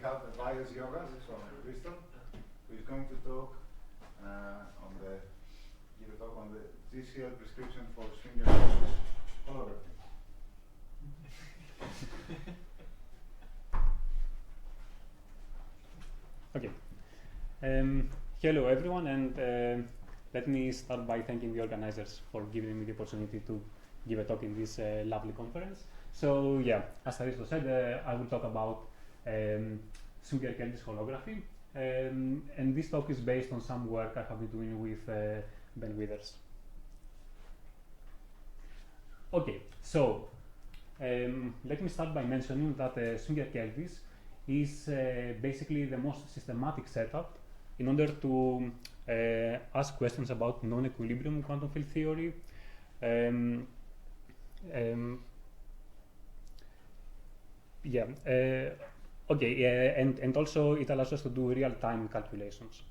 have Vaios Ziogas from Bristol, who is going to talk give a talk on the GCL prescription for Schwinger-Keldysh holography. Okay. Hello everyone, and let me start by thanking the organizers for giving me the opportunity to give a talk in this lovely conference. So yeah, as Aristo said, I will talk about Schwinger-Keldysh holography, and this talk is based on some work I have been doing with Ben Withers. Okay, so let me start by mentioning that Schwinger-Keldysh is basically the most systematic setup in order to ask questions about non-equilibrium quantum field theory. And also it allows us to do real-time calculations.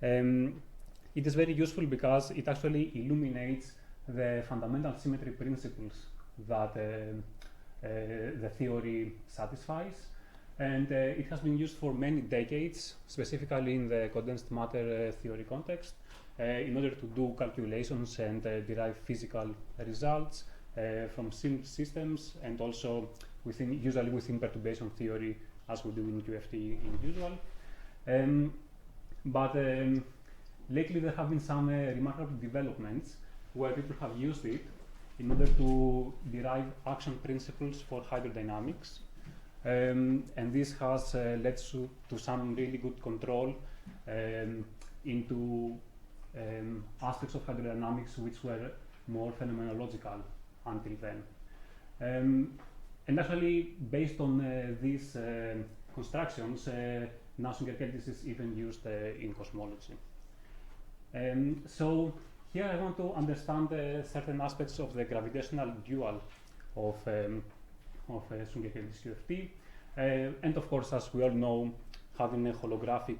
It is very useful because it actually illuminates the fundamental symmetry principles that the theory satisfies, and it has been used for many decades, specifically in the condensed matter theory context, in order to do calculations and derive physical results from systems, and also usually within perturbation theory, as we do in QFT in usual. But lately there have been some remarkable developments where people have used it in order to derive action principles for hydrodynamics. And this has led to some really good control into aspects of hydrodynamics which were more phenomenological until then. And actually, based on these constructions, now Schwinger-Keldysh is even used in cosmology. So here I want to understand certain aspects of the gravitational dual of Schwinger-Keldysh QFT. And of course, as we all know, having a holographic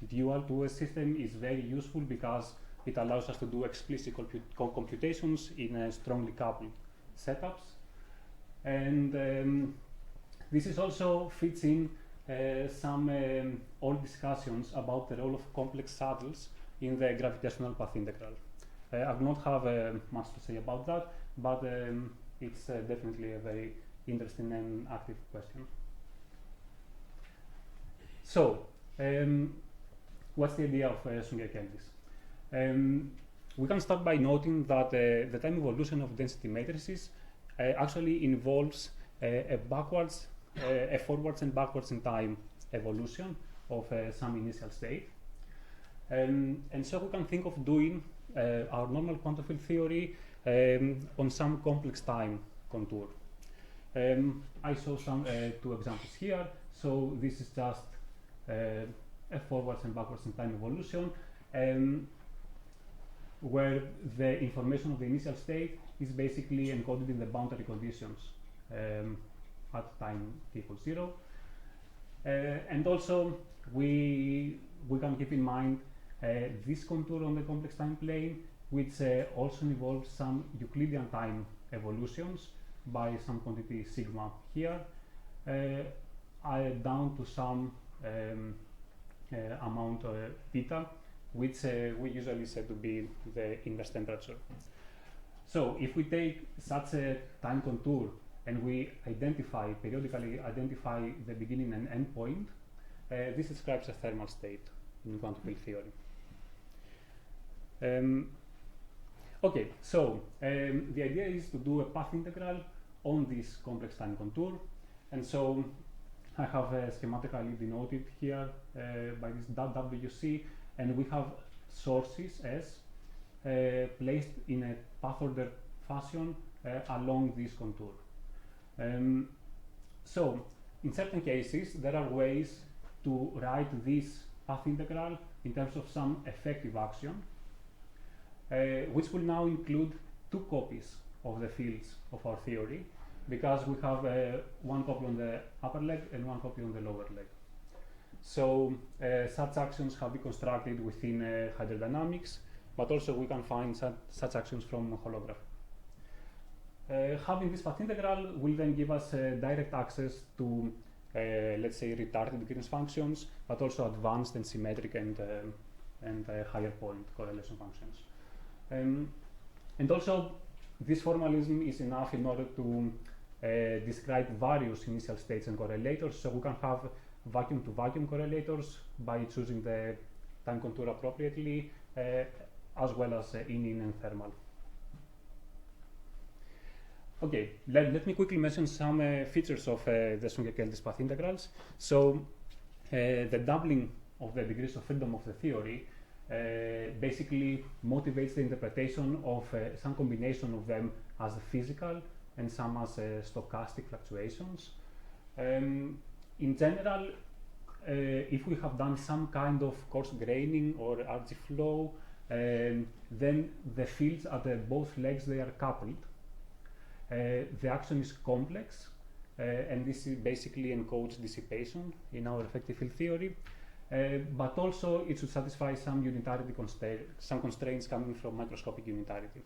dual to a system is very useful because it allows us to do explicit computations in strongly coupled setups. And this is also fits in some old discussions about the role of complex saddles in the gravitational path integral. I will not have much to say about that, but it's definitely a very interesting and active question. So, what's the idea of Schwinger-Keldysh? We can start by noting that the time evolution of density matrices actually involves a forwards and backwards in time evolution of some initial state. And so we can think of doing our normal quantum field theory on some complex time contour. I show some two examples here. So this is just a forwards and backwards in time evolution, where the information of the initial state is basically encoded in the boundary conditions at time t equals 0. And also we can keep in mind this contour on the complex time plane, which also involves some Euclidean time evolutions by some quantity sigma here, down to some amount beta, which we usually say to be the inverse temperature. So if we take such a time contour and we periodically identify the beginning and end point, this describes a thermal state in quantum field theory. Okay, so the idea is to do a path integral on this complex time contour, and so I have schematically denoted here by this WC, and we have sources S placed in a path ordered fashion along this contour. So in certain cases there are ways to write this path integral in terms of some effective action, which will now include two copies of the fields of our theory, because we have one copy on the upper leg and one copy on the lower leg. So such actions have been constructed within hydrodynamics, but also we can find such actions from holography. Having this path integral will then give us direct access to let's say, retarded Green's functions, but also advanced and symmetric and higher point correlation functions. And also, this formalism is enough in order to describe various initial states and correlators. So we can have vacuum-to-vacuum correlators by choosing the time contour appropriately, as well as in and thermal. Okay, let me quickly mention some features of the Schwinger-Keldysh path integrals. So the doubling of the degrees of freedom of the theory basically motivates the interpretation of some combination of them as physical and some as stochastic fluctuations. In general, if we have done some kind of coarse graining or RG flow, then the fields at both legs, they are coupled. The action is complex, and this basically encodes dissipation in our effective field theory. But also it should satisfy some unitarity some constraints coming from microscopic unitarity.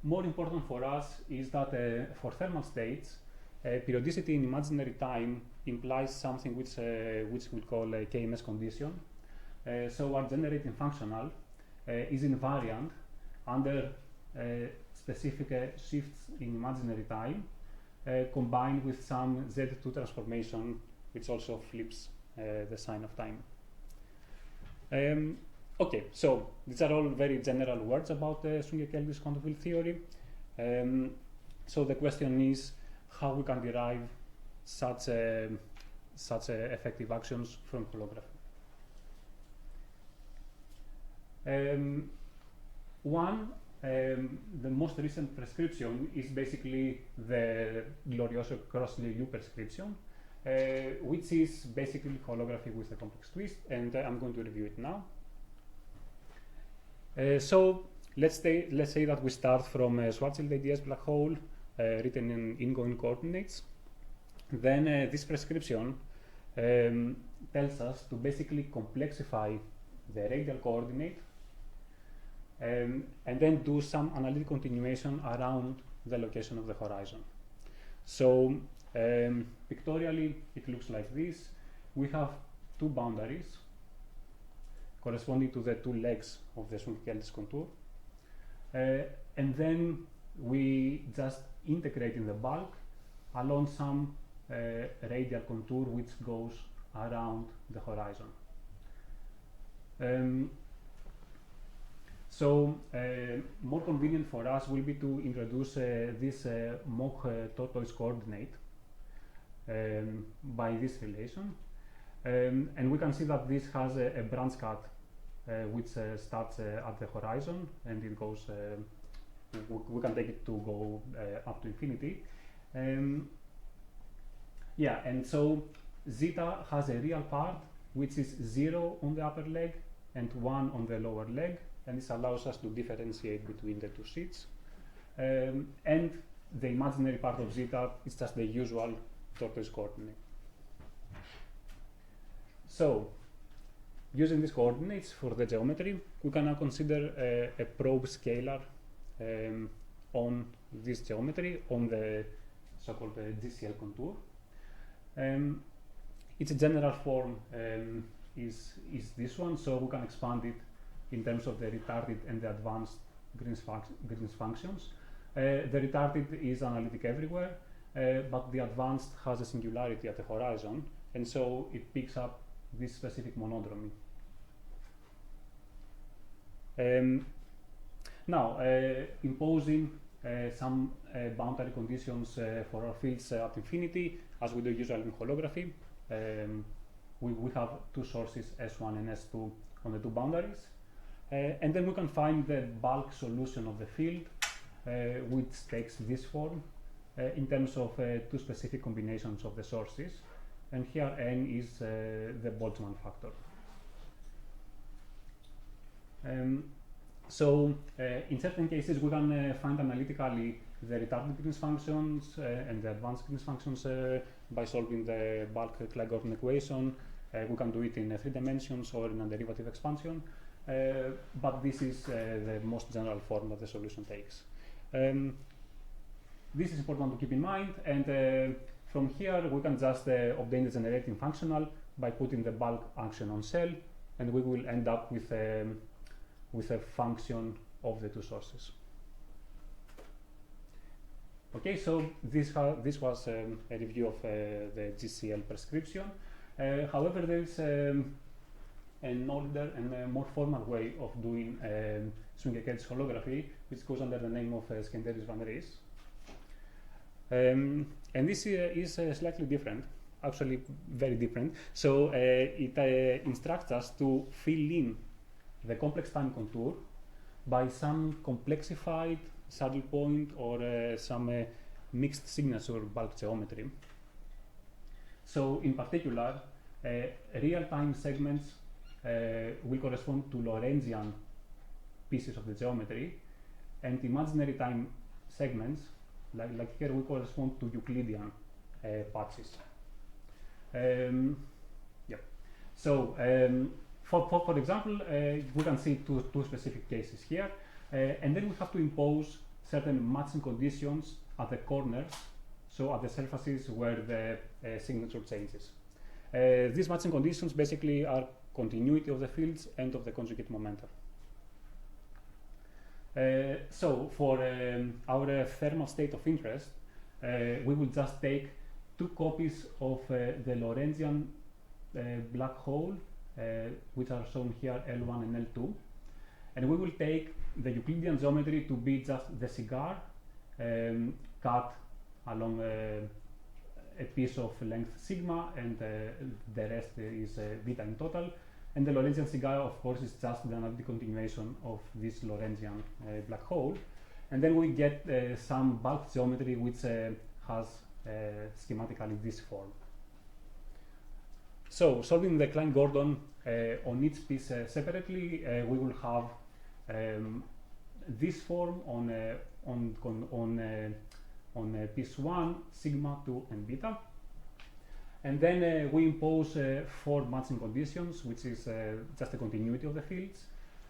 More important for us is that for thermal states, periodicity in imaginary time implies something which we call a KMS condition. So our generating functional is invariant under specific shifts in imaginary time combined with some Z2 transformation which also flips the sign of time. Okay, so these are all very general words about the Schwinger-Keldysh quantum field theory. So the question is how we can derive such effective actions from holography. The most recent prescription is basically the Glorioso Crossley-Liu prescription, which is basically holography with a complex twist, and I'm going to review it now. So let's say that we start from a Schwarzschild ADS black hole written in ingoing coordinates. Then this prescription tells us to basically complexify the radial coordinate and then do some analytic continuation around the location of the horizon. So pictorially it looks like this. We have two boundaries corresponding to the two legs of the Schwinger-Keldysh contour, and then we just integrate in the bulk along some radial contour which goes around the horizon. So more convenient for us will be to introduce this Mach tortoise coordinate by this relation, and we can see that this has a branch cut which starts at the horizon, and it goes. We can take it to go up to infinity. Yeah, and so zeta has a real part which is 0 on the upper leg and 1 on the lower leg, and this allows us to differentiate between the two sheets. And the imaginary part of zeta is just the usual tortoise coordinate. So, using these coordinates for the geometry, we can now consider a probe scalar on this geometry, on the so-called GCL contour. Its general form is this one, so we can expand it in terms of the retarded and the advanced Green's functions. The retarded is analytic everywhere, but the advanced has a singularity at the horizon, and so it picks up this specific monodromy. Now, imposing some boundary conditions for our fields at infinity, as we do usually in holography, we have two sources, S1 and S2, on the two boundaries. And then we can find the bulk solution of the field, which takes this form in terms of two specific combinations of the sources. And here n is the Boltzmann factor. So in certain cases we can find analytically the retarded Green's functions and the advanced Green's functions by solving the bulk Clay-Gordon equation. We can do it in 3 dimensions or in a derivative expansion, but this is the most general form that the solution takes. This is important to keep in mind, and from here we can just obtain the generating functional by putting the bulk action on cell, and we will end up with a function of the two sources. Okay, so this was a review of the GCL prescription. However, there is an older and a more formal way of doing Schwinger-Keldysh holography, which goes under the name of Schwinger-Keldysh Vaios. And this is slightly different, actually very different. So it instructs us to fill in the complex time contour by some complexified saddle point or some mixed signature bulk geometry. So in particular, real-time segments will correspond to Lorentzian pieces of the geometry, and imaginary time segments, like here, will correspond to Euclidean patches. Yeah. So for example, we can see two specific cases here, and then we have to impose certain matching conditions at the corners, so at the surfaces where the signature changes. These matching conditions basically are continuity of the fields and of the conjugate momenta. So for our thermal state of interest, we will just take two copies of the Lorentzian black hole, which are shown here, L1 and L2, and we will take the Euclidean geometry to be just the cigar cut along a piece of length sigma, and the rest is beta in total. And the Lorentzian cigar, of course, is just the analytic continuation of this Lorentzian black hole. And then we get some bulk geometry which has schematically this form. So, solving the Klein-Gordon on each piece separately, we will have this form on piece 1, sigma, 2, and beta. And then we impose 4 matching conditions, which is just a continuity of the fields.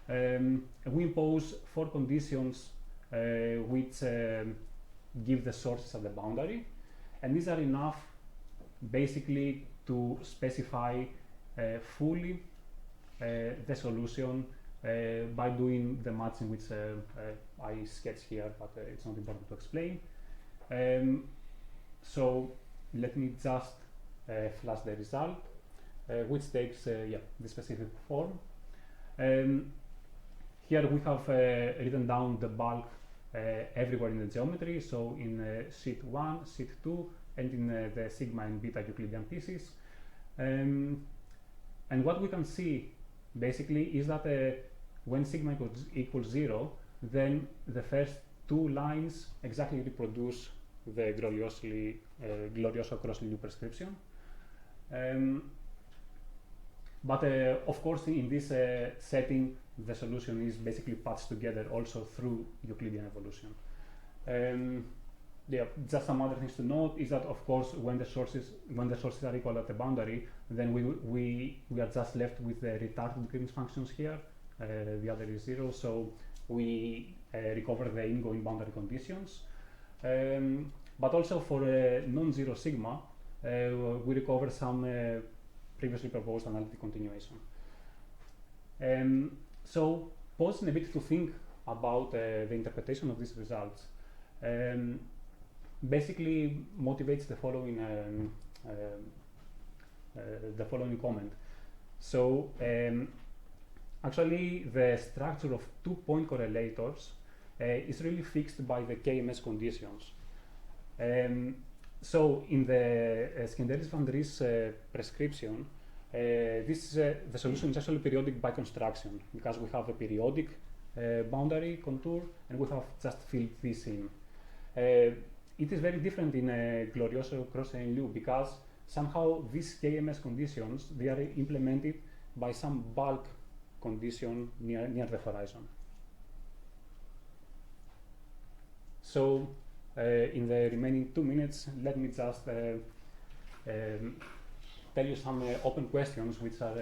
We impose 4 conditions which give the sources at the boundary. And these are enough, basically, to specify fully the solution by doing the matching, which I sketch here, but it's not important to explain. So let me just flash the result, which takes the specific form. Here we have written down the bulk everywhere in the geometry, so in sheet 1, sheet 2, and in the sigma and beta Euclidean pieces. And what we can see basically is that when sigma equals 0, then the first 2 lines exactly reproduce the Glorioso Cross-Liu prescription. But of course, in this setting, the solution is basically patched together also through Euclidean evolution. Just some other things to note is that, of course, when the sources are equal at the boundary, then we are just left with the retarded Green's functions here. The other is 0, so we recover the ingoing boundary conditions. But also for non-zero sigma, we recover some previously proposed analytic continuation. So, pausing a bit to think about the interpretation of these results basically motivates the following comment. So, actually, the structure of 2-point correlators is really fixed by the KMS conditions. So, in the Schwinger-Keldysh prescription, the solution is actually periodic by construction, because we have a periodic boundary contour and we have just filled this in. It is very different in Glorioso Cross-Liu, because somehow these KMS conditions, they are implemented by some bulk condition near the horizon. So, in the remaining 2 minutes, let me just tell you some open questions which are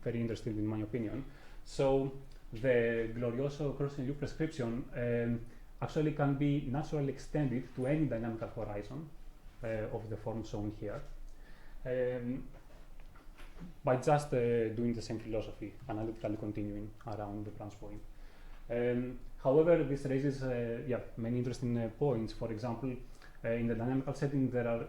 very interesting in my opinion. So the Glorioso Cross-Liu prescription actually can be naturally extended to any dynamical horizon. of the form shown here. By just doing the same philosophy, analytically continuing around the branch point. However, this raises many interesting points. For example, in the dynamical setting, there are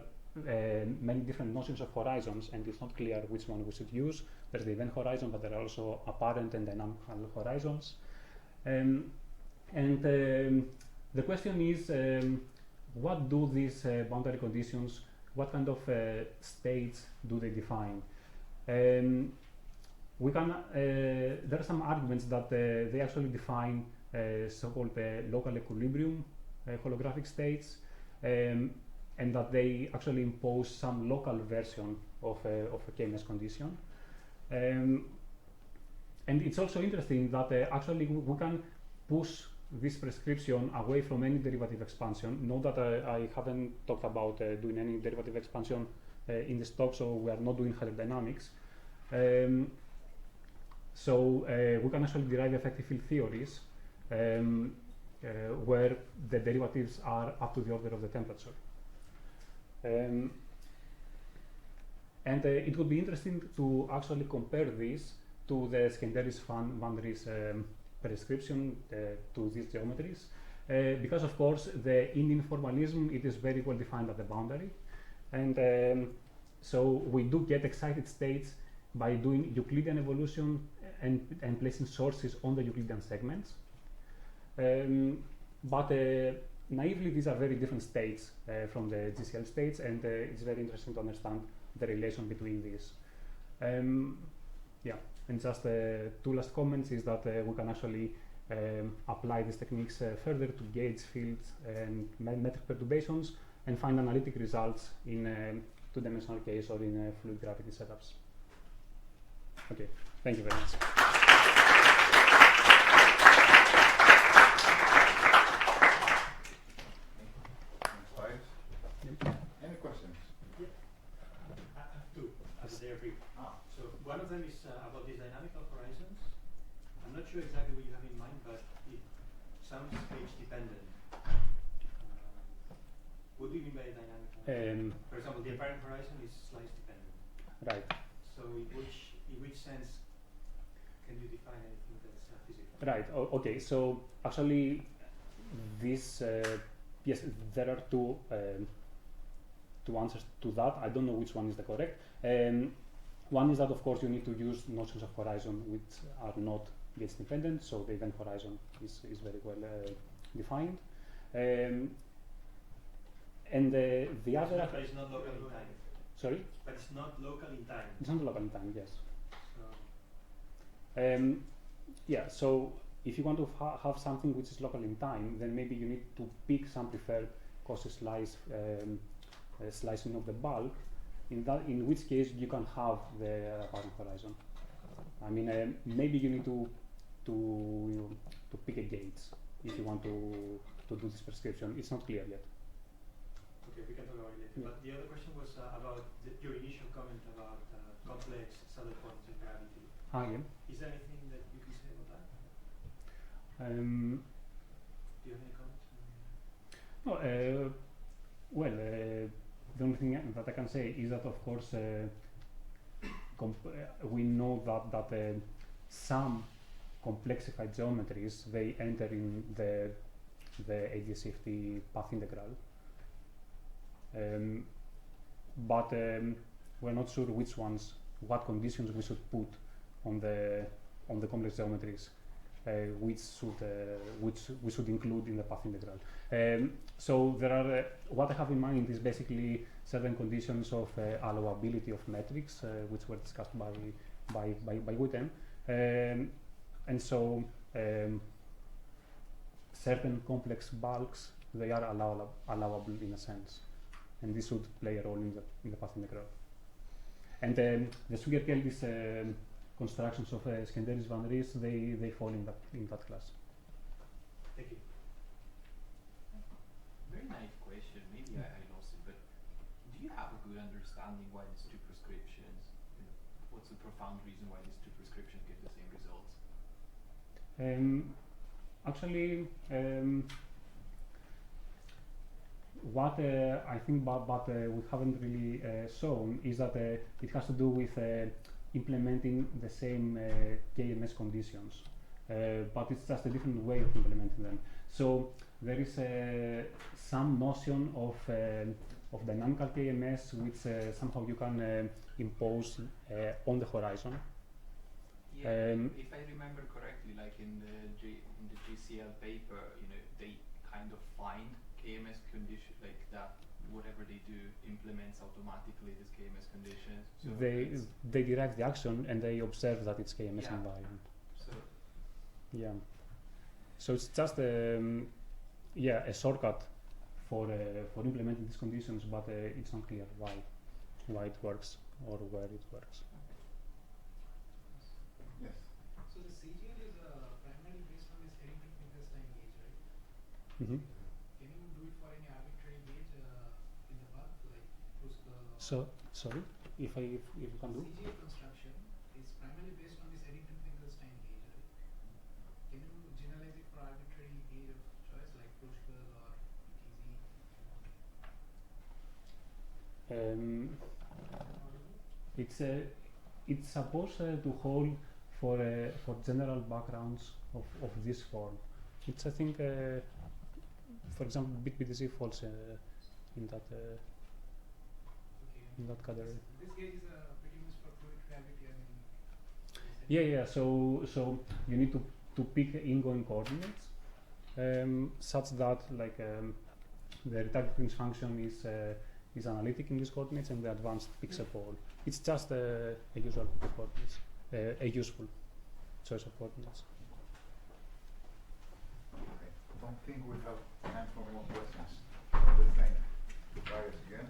many different notions of horizons, and it's not clear which one we should use. There's the event horizon, but there are also apparent and dynamical horizons. The question is, what do these boundary conditions, what kind of states do they define? We can, there are some arguments that they actually define so-called local equilibrium holographic states, and that they actually impose some local version of a K-mesh condition. And it's also interesting that actually we can push this prescription away from any derivative expansion. Note that I haven't talked about doing any derivative expansion in this talk, so we are not doing hydrodynamics. So we can actually derive effective field theories where the derivatives are up to the order of the temperature. And it would be interesting to actually compare this to the Schwinger-Keldysh prescription to these geometries, because of course the in informalism, it is very well defined at the boundary, and so we do get excited states by doing Euclidean evolution and placing sources on the Euclidean segments. But naively, these are very different states from the GCL states, and it's very interesting to understand the relation between these. And just two last comments is that we can actually apply these techniques further to gauge fields and metric perturbations and find analytic results in two-dimensional case or in fluid gravity setups. Okay, thank you very much. Any questions? Yeah. I have two, as they are brief. So one of them is about these dynamical horizons. I'm not sure exactly what you have in mind, but it sounds page dependent. What do you mean by dynamical? For example, the apparent horizon is slice dependent. Right. So in which sense can you define anything that's physical? Right. Okay. So actually, this yes, there are two answers to that. I don't know which one is the correct. One is that of course you need to use notions of horizon which are not gauge dependent. So the event horizon is very well defined. And the other. But it's not local in time. Sorry. But it's not local in time. It's not local in time. Yes. So. Yeah, so if you want to have something which is local in time, then maybe you need to pick some preferred Cauchy slice slicing of the bulk. In which case you can have the apparent horizon. I mean, maybe you need to pick a gauge if you want to do this prescription. It's not clear yet. Okay, we can talk about it later. Yeah. But the other question was about your initial comment about complex saddle points and gravity. Yeah. Is there anything that you can say about that? Do you have any comments? No. Well, the only thing that I can say is that, of course, we know that some complexified geometries they enter in the ADS-CFT path integral, but we're not sure what conditions we should put on the complex geometries, which we should include in the path integral. So there are what I have in mind is basically certain conditions of allowability of metrics, which were discussed by Witten, and so certain complex bulks they are allowable in a sense, and this should play a role in the path integral. And the Schwinger-Keldysh constructions of Schwinger-Keldysh Van Ries, they fall in that class. Thank you. Very naive question, maybe I lost it, but do you have a good understanding why these two prescriptions, what's the profound reason why these two prescriptions give the same results? Actually, what I think, but we haven't really shown is that it has to do with implementing the same KMS conditions, but it's just a different way of implementing them. So there is some notion of dynamical KMS which somehow you can impose on the horizon. Yeah, if I remember correctly, like in the GCL paper, they kind of find KMS condition like that. Whatever they do implements automatically this KMS conditions. So They derive the action and they observe that it's KMS Yeah. environment. So Yeah. So it's just a shortcut for implementing these conditions, but it's not clear why it works or where it works. Yes. So the CGL is primarily based on this Eddington-Finkelstein gauge, right? Mm-hmm. Can you do it for any arbitrary gauge in the bug, like Kruskal? So sorry, if you can do. CGL construction is primarily based on this Eddington-Finkelstein gauge, right? Can you generalize it for arbitrary gauge of choice, like Kruskal or ETZ? It's supposed to hold for general backgrounds of this form. It's I think for example BitBTC falls in that in that category. This gauge is pretty much for fluid gravity. Yeah. So you need to pick ingoing coordinates such that like the retargeting function is analytic in these coordinates and the advanced picks a pole. It's just a usual pick of coordinates, a useful choice of coordinates. Okay. I don't think we have time for more questions. Let's thank Vaios again.